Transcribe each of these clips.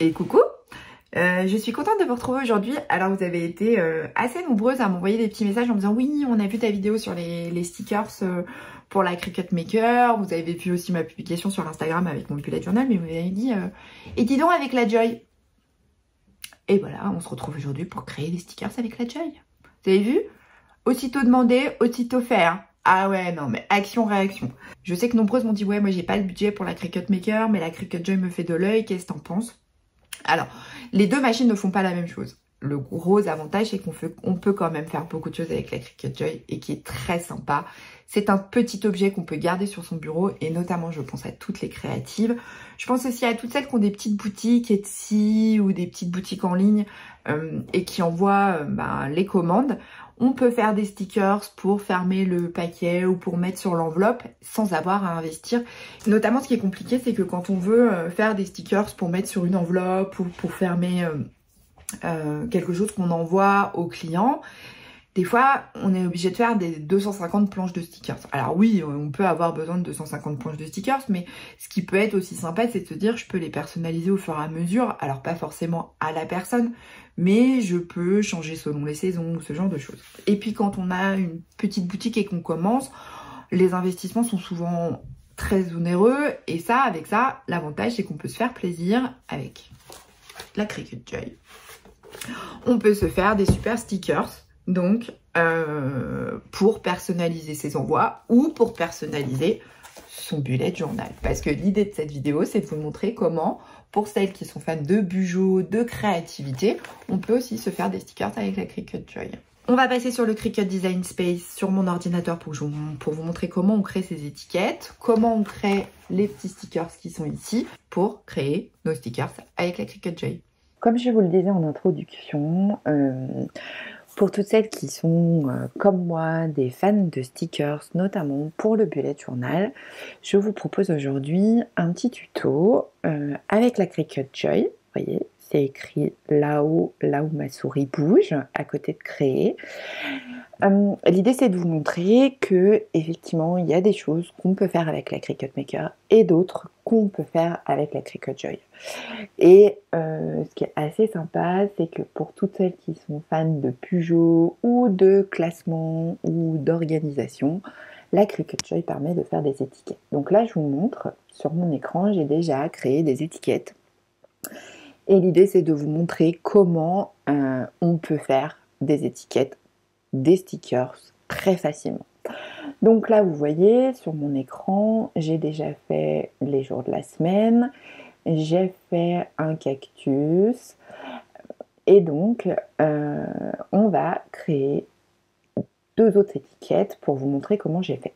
Et coucou, je suis contente de vous retrouver aujourd'hui. Alors vous avez été assez nombreuses à m'envoyer des petits messages en me disant oui, on a vu ta vidéo sur les stickers pour la Cricut Maker. Vous avez vu aussi ma publication sur Instagram avec mon bullet journal, mais vous m'avez dit et dis donc avec la Joy. Et voilà, on se retrouve aujourd'hui pour créer des stickers avec la Joy. Vous avez vu? Aussitôt demandé, aussitôt fait. Hein. Ah ouais, non mais action-réaction. Je sais que nombreuses m'ont dit ouais, moi j'ai pas le budget pour la Cricut Maker, mais la Cricut Joy me fait de l'œil, qu'est-ce que t'en penses? Alors, les deux machines ne font pas la même chose. Le gros avantage, c'est qu'on peut quand même faire beaucoup de choses avec la Cricut Joy et qui est très sympa. C'est un petit objet qu'on peut garder sur son bureau et notamment, je pense à toutes les créatives. Je pense aussi à toutes celles qui ont des petites boutiques Etsy ou des petites boutiques en ligne et qui envoient les commandes. On peut faire des stickers pour fermer le paquet ou pour mettre sur l'enveloppe sans avoir à investir. Notamment, ce qui est compliqué, c'est que quand on veut faire des stickers pour mettre sur une enveloppe ou pour fermer quelque chose qu'on envoie au client, des fois, on est obligé de faire des 250 planches de stickers. Alors oui, on peut avoir besoin de 250 planches de stickers, mais ce qui peut être aussi sympa, c'est de se dire, je peux les personnaliser au fur et à mesure. Alors pas forcément à la personne, mais je peux changer selon les saisons ou ce genre de choses. Et puis quand on a une petite boutique et qu'on commence, les investissements sont souvent très onéreux. Et ça, avec ça, l'avantage, c'est qu'on peut se faire plaisir avec la Cricut Joy. On peut se faire des super stickers. Donc, pour personnaliser ses envois ou pour personnaliser son bullet journal. Parce que l'idée de cette vidéo, c'est de vous montrer comment, pour celles qui sont fans de bujo, de créativité, on peut aussi se faire des stickers avec la Cricut Joy. On va passer sur le Cricut Design Space sur mon ordinateur pour vous montrer comment on crée ces étiquettes, comment on crée les petits stickers qui sont ici pour créer nos stickers avec la Cricut Joy. Comme je vous le disais en introduction, pour toutes celles qui sont, comme moi, des fans de stickers, notamment pour le bullet journal, je vous propose aujourd'hui un petit tuto avec la Cricut Joy. Vous voyez, c'est écrit là-haut où ma souris bouge, à côté de créer. L'idée, c'est de vous montrer que effectivement, il y a des choses qu'on peut faire avec la Cricut Maker et d'autres qu'on peut faire avec la Cricut Joy. Et ce qui est assez sympa, c'est que pour toutes celles qui sont fans de Pujo ou de classement ou d'organisation, la Cricut Joy permet de faire des étiquettes. Donc là, je vous montre, sur mon écran, j'ai déjà créé des étiquettes. Et l'idée, c'est de vous montrer comment on peut faire des étiquettes, des stickers très facilement. Donc là, vous voyez, sur mon écran, j'ai déjà fait les jours de la semaine. J'ai fait un cactus et donc on va créer deux autres étiquettes pour vous montrer comment j'ai fait.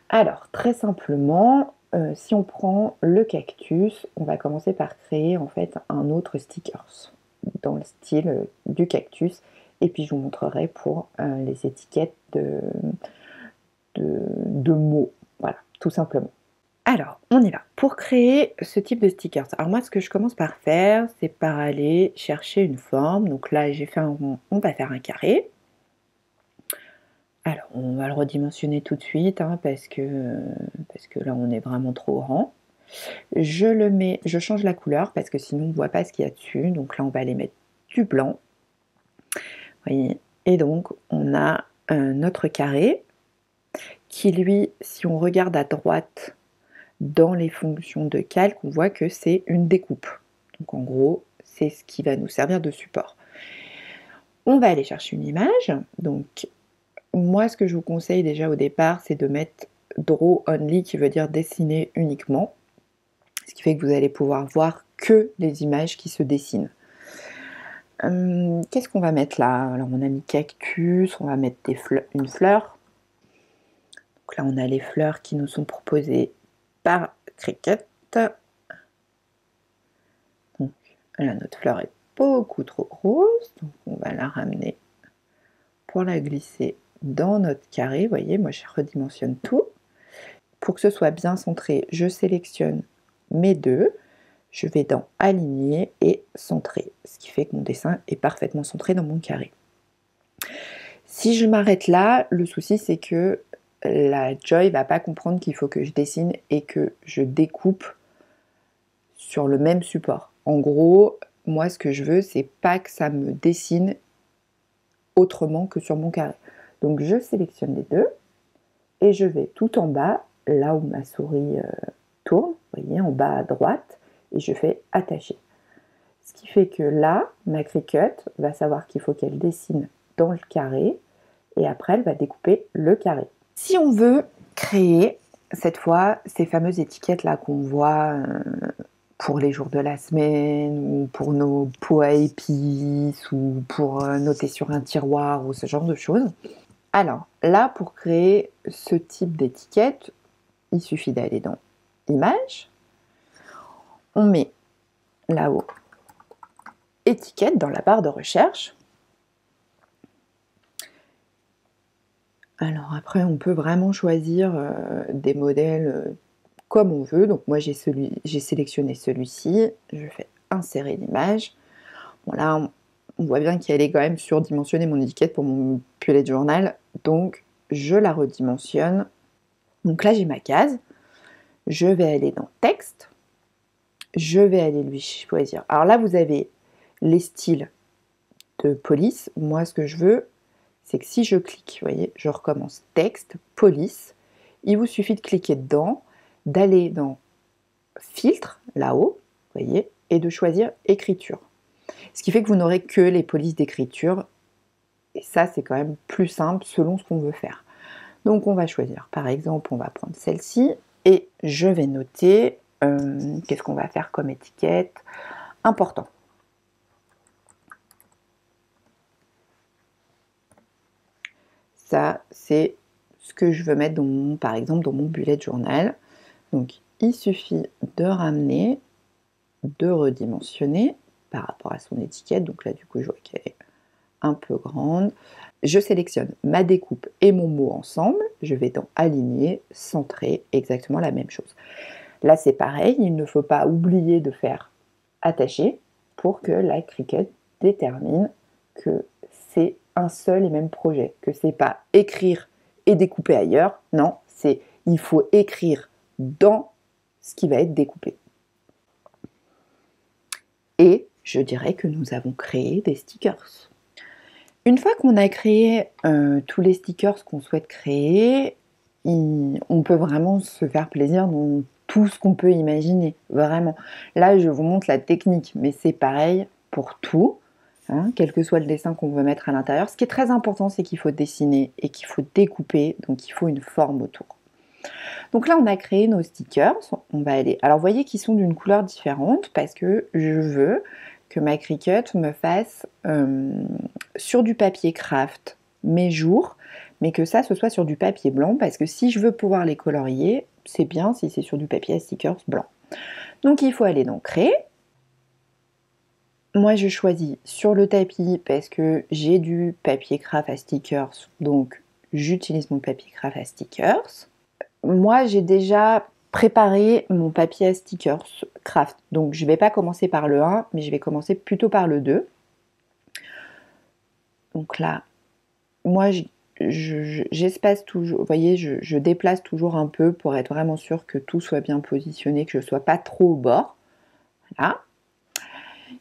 Alors très simplement, si on prend le cactus, on va commencer par créer en fait un autre stickers dans le style du cactus et puis je vous montrerai pour les étiquettes de mots, voilà, tout simplement. Alors, on y va. Pour créer ce type de stickers, alors moi, ce que je commence par faire, c'est par aller chercher une forme. Donc là, j'ai fait un rond, on va faire un carré. Alors, on va le redimensionner tout de suite, hein, parce que là, on est vraiment trop grand. Je change la couleur, parce que sinon, on ne voit pas ce qu'il y a dessus. Donc là, on va aller mettre du blanc. Vous voyez. Et donc, on a notre carré, qui lui, si on regarde à droite, dans les fonctions de calque, on voit que c'est une découpe. Donc en gros, c'est ce qui va nous servir de support. On va aller chercher une image. Donc moi, ce que je vous conseille déjà au départ, c'est de mettre Draw Only, qui veut dire dessiner uniquement. Ce qui fait que vous allez pouvoir voir que les images qui se dessinent. Qu'est-ce qu'on va mettre là? Alors on a mis cactus, on va mettre une fleur. Donc là, on a les fleurs qui nous sont proposées par Cricut. Donc là, notre fleur est beaucoup trop grosse, donc on va la ramener pour la glisser dans notre carré. Vous voyez, moi je redimensionne tout. Pour que ce soit bien centré, je sélectionne mes deux, je vais dans aligner et centrer, ce qui fait que mon dessin est parfaitement centré dans mon carré. Si je m'arrête là, le souci c'est que la Joy va pas comprendre qu'il faut que je dessine et que je découpe sur le même support. En gros, moi ce que je veux, c'est pas que ça me dessine autrement que sur mon carré. Donc je sélectionne les deux et je vais tout en bas, là où ma souris tourne, vous voyez, en bas à droite, et je fais attacher. Ce qui fait que là, ma Cricut va savoir qu'il faut qu'elle dessine dans le carré et après elle va découper le carré. Si on veut créer cette fois ces fameuses étiquettes là qu'on voit pour les jours de la semaine ou pour nos pots à épices ou pour noter sur un tiroir ou ce genre de choses. Alors là, pour créer ce type d'étiquette, il suffit d'aller dans Images, on met là-haut étiquette dans la barre de recherche. Alors après, on peut vraiment choisir des modèles comme on veut. Donc moi, j'ai sélectionné celui-ci. Je fais insérer l'image. Bon là, on voit bien qu'elle est quand même surdimensionnée, mon étiquette, pour mon bullet journal. Donc je la redimensionne. Donc là, j'ai ma case. Je vais aller dans texte. Je vais aller lui choisir. Alors là, vous avez les styles de police. Moi, ce que je veux, c'est que si je clique, vous voyez, je recommence texte, police. Il vous suffit de cliquer dedans, d'aller dans filtre, là-haut, vous voyez, et de choisir écriture. Ce qui fait que vous n'aurez que les polices d'écriture. Et ça, c'est quand même plus simple selon ce qu'on veut faire. Donc, on va choisir, par exemple, on va prendre celle-ci et je vais noter qu'est-ce qu'on va faire comme étiquette. Important. Ça, c'est ce que je veux mettre dans mon, par exemple, dans mon bullet journal. Donc, il suffit de ramener, de redimensionner par rapport à son étiquette. Donc là, du coup, je vois qu'elle est un peu grande. Je sélectionne ma découpe et mon mot ensemble. Je vais dans Aligner, Centrer, exactement la même chose. Là, c'est pareil, il ne faut pas oublier de faire Attacher pour que la Cricut détermine que c'est un seul et même projet, que c'est pas écrire et découper ailleurs. Non, c'est il faut écrire dans ce qui va être découpé. Et je dirais que nous avons créé des stickers. Une fois qu'on a créé tous les stickers qu'on souhaite créer, on peut vraiment se faire plaisir dans tout ce qu'on peut imaginer, vraiment. Là, je vous montre la technique, mais c'est pareil pour tout, hein, quel que soit le dessin qu'on veut mettre à l'intérieur. Ce qui est très important, c'est qu'il faut dessiner et qu'il faut découper, donc il faut une forme autour. Donc là, on a créé nos stickers, on va aller... Alors, vous voyez qu'ils sont d'une couleur différente parce que je veux que ma Cricut me fasse sur du papier craft mes jours, mais que ça, ce soit sur du papier blanc, parce que si je veux pouvoir les colorier, c'est bien si c'est sur du papier à stickers blanc. Donc il faut aller dans Créer. Moi, je choisis sur le tapis parce que j'ai du papier craft à stickers, donc j'utilise mon papier craft à stickers. Moi, j'ai déjà préparer mon papier à stickers craft. Donc je ne vais pas commencer par le 1, mais je vais commencer plutôt par le 2. Donc là, moi j'espace toujours, vous voyez, je déplace toujours un peu pour être vraiment sûr que tout soit bien positionné, que je ne sois pas trop au bord. Voilà.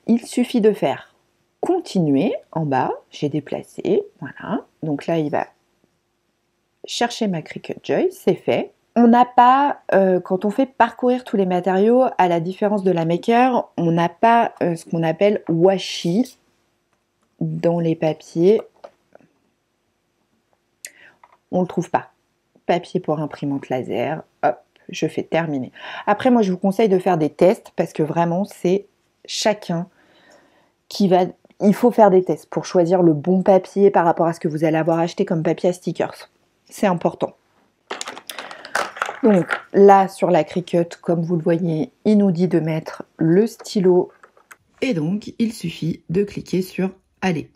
Il suffit de faire continuer en bas, j'ai déplacé, voilà. Donc là, il va chercher ma Cricut Joy, c'est fait. On n'a pas, quand on fait parcourir tous les matériaux, à la différence de la Maker, on n'a pas ce qu'on appelle washi dans les papiers. On ne le trouve pas. Papier pour imprimante laser, hop, je fais terminer. Après, moi, je vous conseille de faire des tests parce que vraiment, c'est chacun qui va... Il faut faire des tests pour choisir le bon papier par rapport à ce que vous allez avoir acheté comme papier à stickers. C'est important. Donc là, sur la Cricut, comme vous le voyez, il nous dit de mettre le stylo. Et donc, il suffit de cliquer sur « Aller ».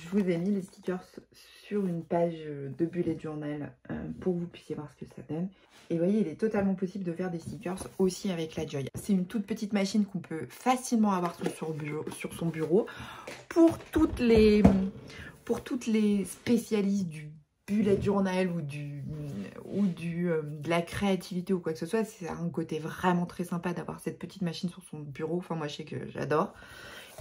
je vous ai mis les stickers sur une page de bullet journal pour que vous puissiez voir ce que ça donne. Et vous voyez, il est totalement possible de faire des stickers aussi avec la Joy. C'est une toute petite machine qu'on peut facilement avoir sur son bureau pour toutes les spécialistes du bullet journal ou de la créativité ou quoi que ce soit. C'est un côté vraiment très sympa d'avoir cette petite machine sur son bureau. Enfin, moi, je sais que j'adore.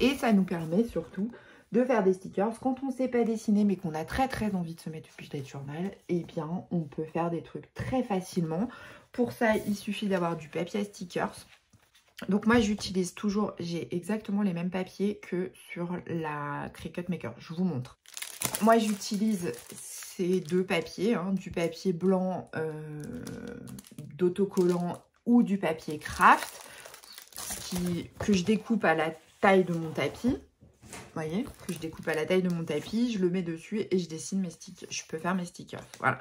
Et ça nous permet surtout de faire des stickers. Quand on ne sait pas dessiner mais qu'on a très envie de se mettre du bullet journal, eh bien, on peut faire des trucs très facilement. Pour ça, il suffit d'avoir du papier à stickers. Donc moi, j'utilise toujours, j'ai exactement les mêmes papiers que sur la Cricut Maker. Je vous montre. Moi, j'utilise ces deux papiers, hein, du papier blanc d'autocollant ou du papier craft, que je découpe à la taille de mon tapis. Vous voyez, que je découpe à la taille de mon tapis, je le mets dessus et je dessine mes stickers. Je peux faire mes stickers, voilà.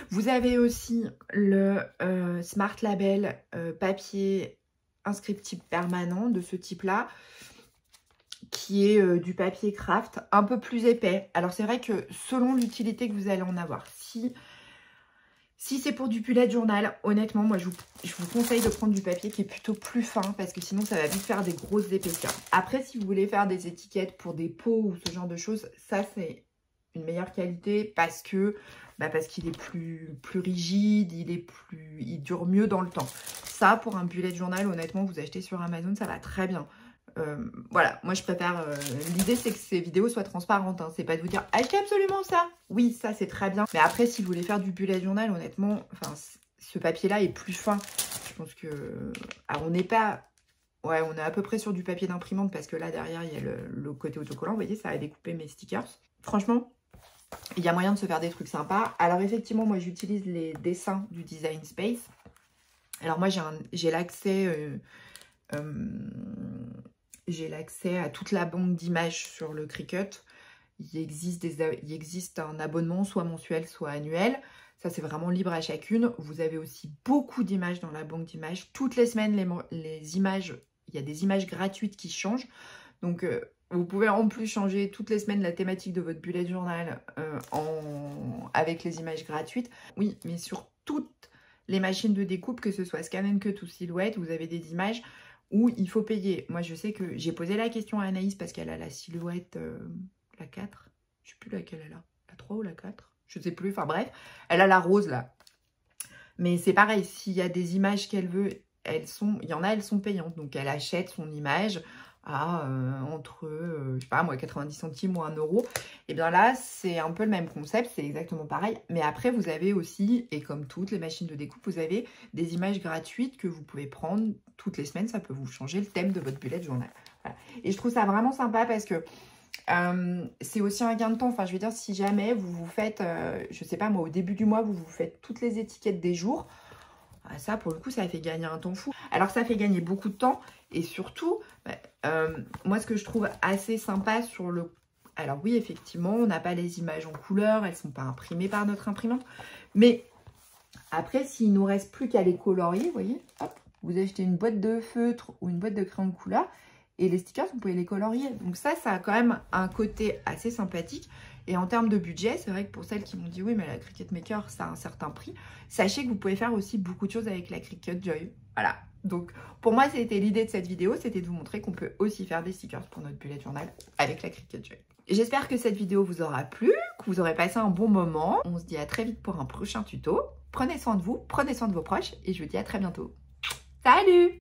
Vous avez aussi le Smart Label papier inscriptible permanent de ce type-là, qui est du papier craft, un peu plus épais. Alors c'est vrai que selon l'utilité que vous allez en avoir, si c'est pour du bullet journal, honnêtement, moi je vous conseille de prendre du papier qui est plutôt plus fin parce que sinon ça va vite faire des grosses épaisseurs. Après, si vous voulez faire des étiquettes pour des pots ou ce genre de choses, ça c'est une meilleure qualité parce qu'il est plus rigide, il dure mieux dans le temps. Ça, pour un bullet journal, honnêtement, vous achetez sur Amazon, ça va très bien. Voilà, moi je préfère, l'idée c'est que ces vidéos soient transparentes, hein. C'est pas de vous dire achetez absolument ça. Oui, ça c'est très bien, mais après si vous voulez faire du bullet journal, honnêtement, enfin ce papier là est plus fin. Je pense que, alors on n'est pas, ouais, on est à peu près sur du papier d'imprimante parce que là derrière il y a le côté autocollant, vous voyez, ça a découpé mes stickers. Franchement, il y a moyen de se faire des trucs sympas. Alors effectivement, moi j'utilise les dessins du Design Space. Alors moi j'ai l'accès à toute la banque d'images sur le Cricut. Il existe un abonnement soit mensuel, soit annuel. Ça, c'est vraiment libre à chacune. Vous avez aussi beaucoup d'images dans la banque d'images. Toutes les semaines, les images, il y a des images gratuites qui changent. Donc, vous pouvez en plus changer toutes les semaines la thématique de votre bullet journal avec les images gratuites. Oui, mais sur toutes les machines de découpe, que ce soit Scan & Cut ou Silhouette, vous avez des images où il faut payer. Moi, je sais que j'ai posé la question à Anaïs parce qu'elle a la Silhouette, la 4. Je ne sais plus laquelle elle a. La 3 ou la 4 je ne sais plus. Enfin bref, elle a la rose là. Mais c'est pareil, s'il y a des images qu'elle veut, il y en a, elles sont payantes. Donc, elle achète son image à entre, je sais pas moi, 90 centimes ou 1 euro. Et bien là, c'est un peu le même concept, c'est exactement pareil. Mais après, vous avez aussi, et comme toutes les machines de découpe, vous avez des images gratuites que vous pouvez prendre toutes les semaines. Ça peut vous changer le thème de votre bullet journal. Voilà. Et je trouve ça vraiment sympa parce que c'est aussi un gain de temps. Enfin, je veux dire, si jamais vous faites, je sais pas moi, au début du mois, vous faites toutes les étiquettes des jours, ça, pour le coup, ça fait gagner un temps fou. Alors, ça fait gagner beaucoup de temps. Et surtout, moi, ce que je trouve assez sympa sur le... Alors oui, effectivement, on n'a pas les images en couleur. Elles ne sont pas imprimées par notre imprimante. Mais après, s'il ne nous reste plus qu'à les colorier, vous voyez, hop, vous achetez une boîte de feutre ou une boîte de crayon de couleur. Et les stickers, vous pouvez les colorier. Donc ça a quand même un côté assez sympathique. Et en termes de budget, c'est vrai que pour celles qui m'ont dit oui, mais la Cricut Maker, ça a un certain prix. Sachez que vous pouvez faire aussi beaucoup de choses avec la Cricut Joy. Voilà. Donc pour moi, c'était l'idée de cette vidéo, c'était de vous montrer qu'on peut aussi faire des stickers pour notre bullet journal avec la Cricut Joy. J'espère que cette vidéo vous aura plu, que vous aurez passé un bon moment. On se dit à très vite pour un prochain tuto. Prenez soin de vous, prenez soin de vos proches et je vous dis à très bientôt. Salut!